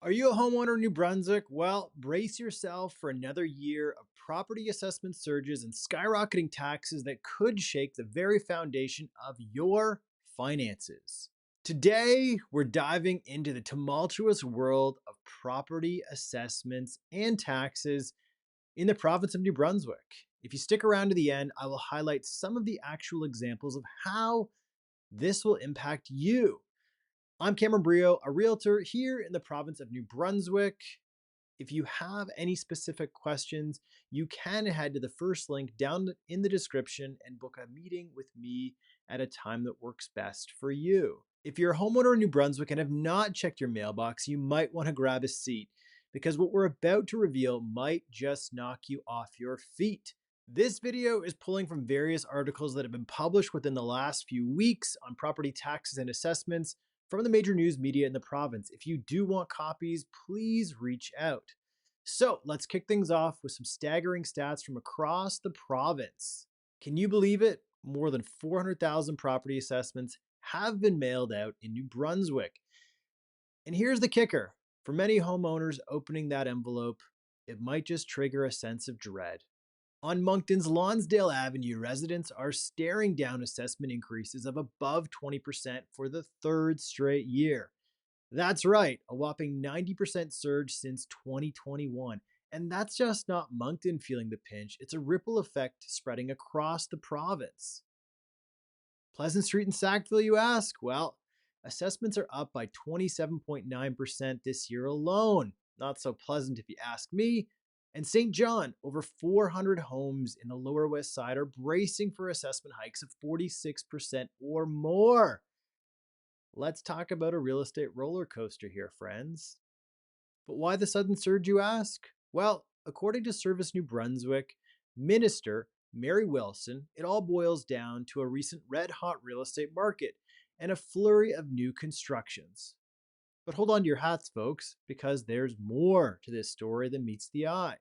Are you a homeowner in New Brunswick? Well, brace yourself for another year of property assessment surges and skyrocketing taxes that could shake the very foundation of your finances. Today, we're diving into the tumultuous world of property assessments and taxes in the province of New Brunswick. If you stick around to the end, I will highlight some of the actual examples of how this will impact you. I'm Cameron Brio, a realtor here in the province of New Brunswick. If you have any specific questions, you can head to the first link down in the description and book a meeting with me at a time that works best for you. If you're a homeowner in New Brunswick and have not checked your mailbox, you might want to grab a seat because what we're about to reveal might just knock you off your feet. This video is pulling from various articles that have been published within the last few weeks on property taxes and assessments from the major news media in the province. If you do want copies, please reach out. So let's kick things off with some staggering stats from across the province. Can you believe it? More than 400,000 property assessments have been mailed out in New Brunswick. And here's the kicker. For many homeowners, opening that envelope, it might just trigger a sense of dread. On Moncton's Lonsdale Avenue, residents are staring down assessment increases of above 20% for the third straight year. That's right, a whopping 90% surge since 2021. And that's just not Moncton feeling the pinch, it's a ripple effect spreading across the province. Pleasant Street in Sackville, you ask? Well, assessments are up by 27.9% this year alone. Not so pleasant if you ask me. And St. John, over 400 homes in the Lower West Side are bracing for assessment hikes of 46% or more. Let's talk about a real estate roller coaster here, friends. But why the sudden surge, you ask? Well, according to Service New Brunswick Minister Mary Wilson, it all boils down to a recent red hot real estate market and a flurry of new constructions. But hold on to your hats, folks, because there's more to this story than meets the eye.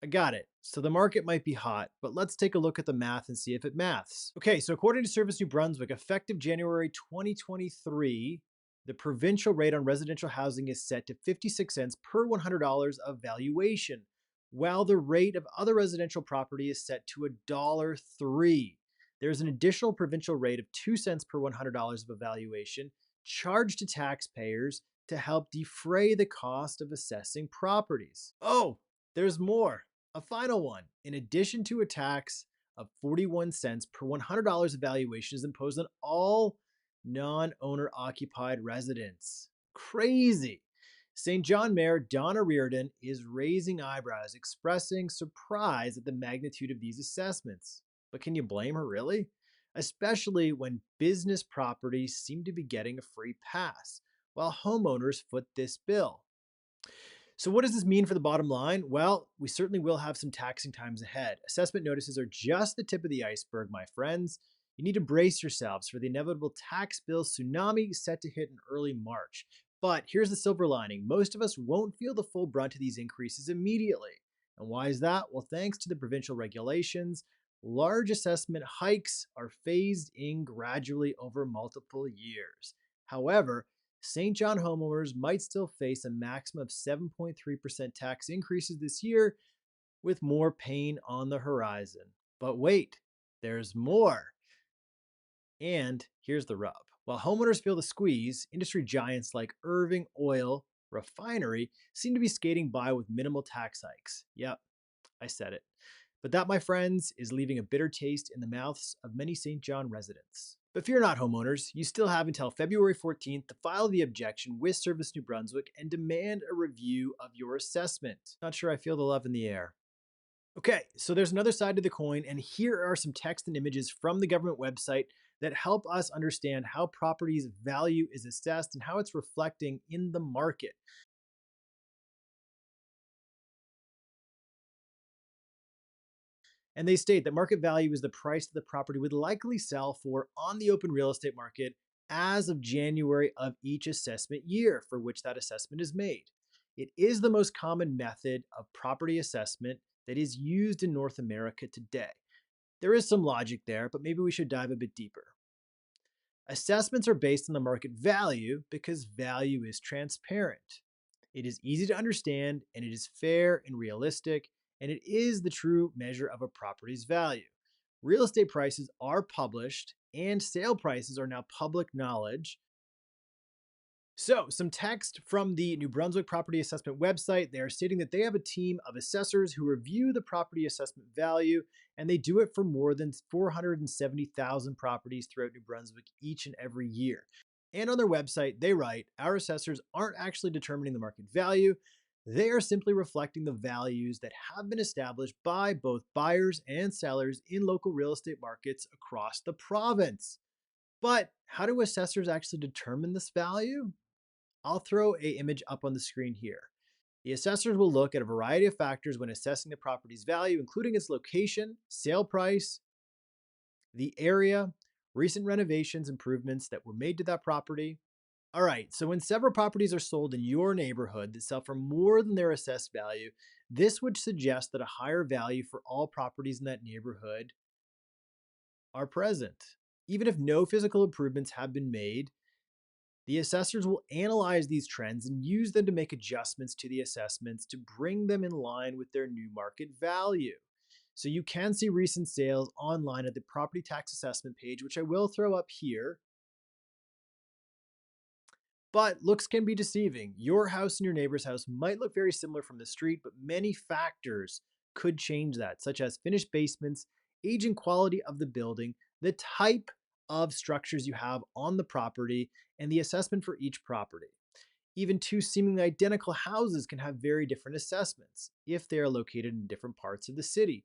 I got it. So the market might be hot, but let's take a look at the math and see if it maths. Okay, so according to Service New Brunswick, effective January 2023, the provincial rate on residential housing is set to 56 cents per $100 of valuation, while the rate of other residential property is set to $1.03. There's an additional provincial rate of 2 cents per $100 of evaluation charged to taxpayers to help defray the cost of assessing properties. Oh, there's more. A final one. In addition to a tax of 41 cents per $100 of valuation is imposed on all non-owner occupied residents. Crazy. St. John Mayor Donna Reardon is raising eyebrows, expressing surprise at the magnitude of these assessments. But can you blame her, really? Especially when business properties seem to be getting a free pass, while homeowners foot this bill. So, what does this mean for the bottom line? Well, we certainly will have some taxing times ahead. Assessment notices are just the tip of the iceberg, my friends. You need to brace yourselves for the inevitable tax bill tsunami set to hit in early March. But here's the silver lining, most of us won't feel the full brunt of these increases immediately. And why is that? Well, thanks to the provincial regulations, large assessment hikes are phased in gradually over multiple years. However, St. John homeowners might still face a maximum of 7.3% tax increases this year, with more pain on the horizon. But wait, there's more. And here's the rub. While homeowners feel the squeeze, industry giants like Irving Oil Refinery seem to be skating by with minimal tax hikes. Yep, I said it. But that, my friends, is leaving a bitter taste in the mouths of many St. John residents. But fear not, homeowners. You still have until February 14th to file the objection with Service New Brunswick and demand a review of your assessment. Not sure I feel the love in the air. Okay, so there's another side to the coin, and here are some text and images from the government website that help us understand how property's value is assessed and how it's reflecting in the market. And they state that market value is the price that the property would likely sell for on the open real estate market as of January of each assessment year for which that assessment is made. It is the most common method of property assessment that is used in North America today. There is some logic there, but maybe we should dive a bit deeper. Assessments are based on the market value because value is transparent. It is easy to understand, and it is fair and realistic, and it is the true measure of a property's value. Real estate prices are published, and sale prices are now public knowledge. So, some text from the New Brunswick Property Assessment website. They are stating that they have a team of assessors who review the property assessment value, and they do it for more than 470,000 properties throughout New Brunswick each and every year. And on their website, they write, our assessors aren't actually determining the market value. They are simply reflecting the values that have been established by both buyers and sellers in local real estate markets across the province. But how do assessors actually determine this value? I'll throw a image up on the screen here. The assessors will look at a variety of factors when assessing the property's value, including its location, sale price, the area, recent renovations, improvements that were made to that property. All right, so when several properties are sold in your neighborhood that sell for more than their assessed value, this would suggest that a higher value for all properties in that neighborhood are present. Even if no physical improvements have been made, the assessors will analyze these trends and use them to make adjustments to the assessments to bring them in line with their new market value. So you can see recent sales online at the property tax assessment page, which I will throw up here. But looks can be deceiving. Your house and your neighbor's house might look very similar from the street, but many factors could change that, such as finished basements, age and quality of the building, the type of structures you have on the property, and the assessment for each property. Even two seemingly identical houses can have very different assessments if they are located in different parts of the city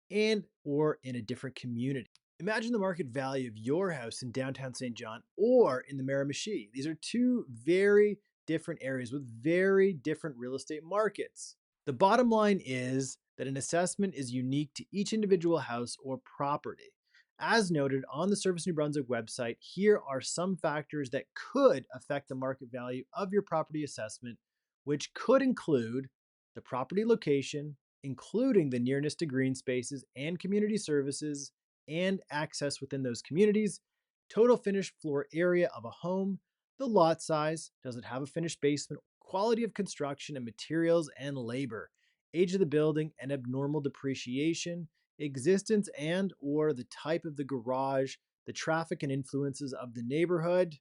and or in a different community. Imagine the market value of your house in downtown St. John or in the Miramichi. These are two very different areas with very different real estate markets. The bottom line is that an assessment is unique to each individual house or property. As noted on the Service New Brunswick website, here are some factors that could affect the market value of your property assessment, which could include the property location, including the nearness to green spaces and community services and access within those communities, total finished floor area of a home, the lot size, does it have a finished basement, quality of construction and materials and labor, age of the building and abnormal depreciation, existence and or the type of the garage, the traffic and influences of the neighborhood,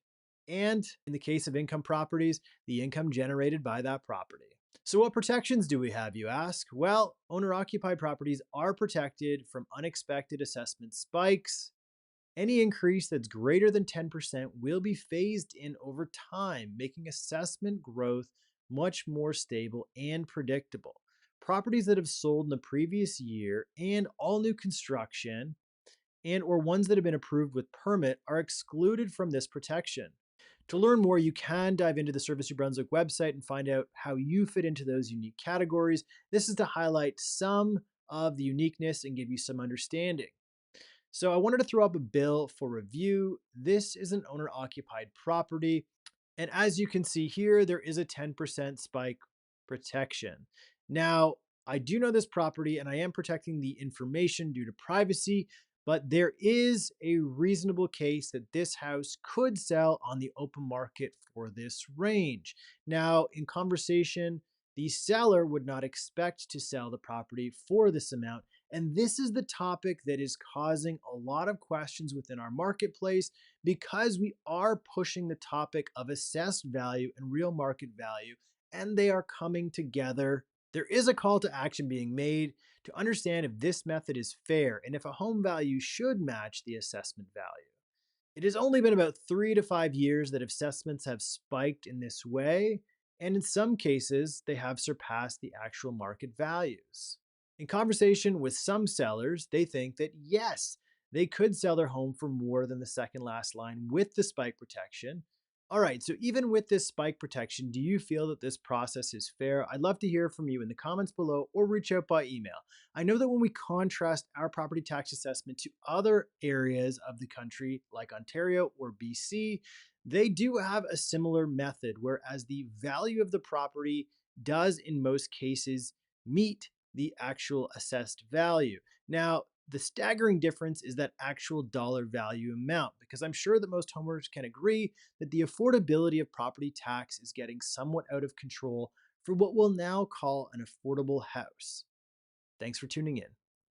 and in the case of income properties, the income generated by that property. So what protections do we have, you ask? Well, owner-occupied properties are protected from unexpected assessment spikes. Any increase that's greater than 10% will be phased in over time, making assessment growth much more stable and predictable. Properties that have sold in the previous year and all new construction and or ones that have been approved with permit are excluded from this protection. To learn more, you can dive into the Service New Brunswick website and find out how you fit into those unique categories. This is to highlight some of the uniqueness and give you some understanding. So I wanted to throw up a bill for review. This is an owner-occupied property. And as you can see here, there is a 10% spike protection. Now, I do know this property and I am protecting the information due to privacy, but there is a reasonable case that this house could sell on the open market for this range. Now, in conversation, the seller would not expect to sell the property for this amount. And this is the topic that is causing a lot of questions within our marketplace because we are pushing the topic of assessed value and real market value, and they are coming together. There is a call to action being made to understand if this method is fair and if a home value should match the assessment value. It has only been about 3 to 5 years that assessments have spiked in this way, and in some cases, they have surpassed the actual market values. In conversation with some sellers, they think that yes, they could sell their home for more than the second last line with the spike protection. All right, so even with this spike protection, do you feel that this process is fair? I'd love to hear from you in the comments below or reach out by email. I know that when we contrast our property tax assessment to other areas of the country like Ontario or BC, they do have a similar method, whereas the value of the property does in most cases meet the actual assessed value. Now, the staggering difference is that actual dollar value amount, because I'm sure that most homeowners can agree that the affordability of property tax is getting somewhat out of control for what we'll now call an affordable house. Thanks for tuning in.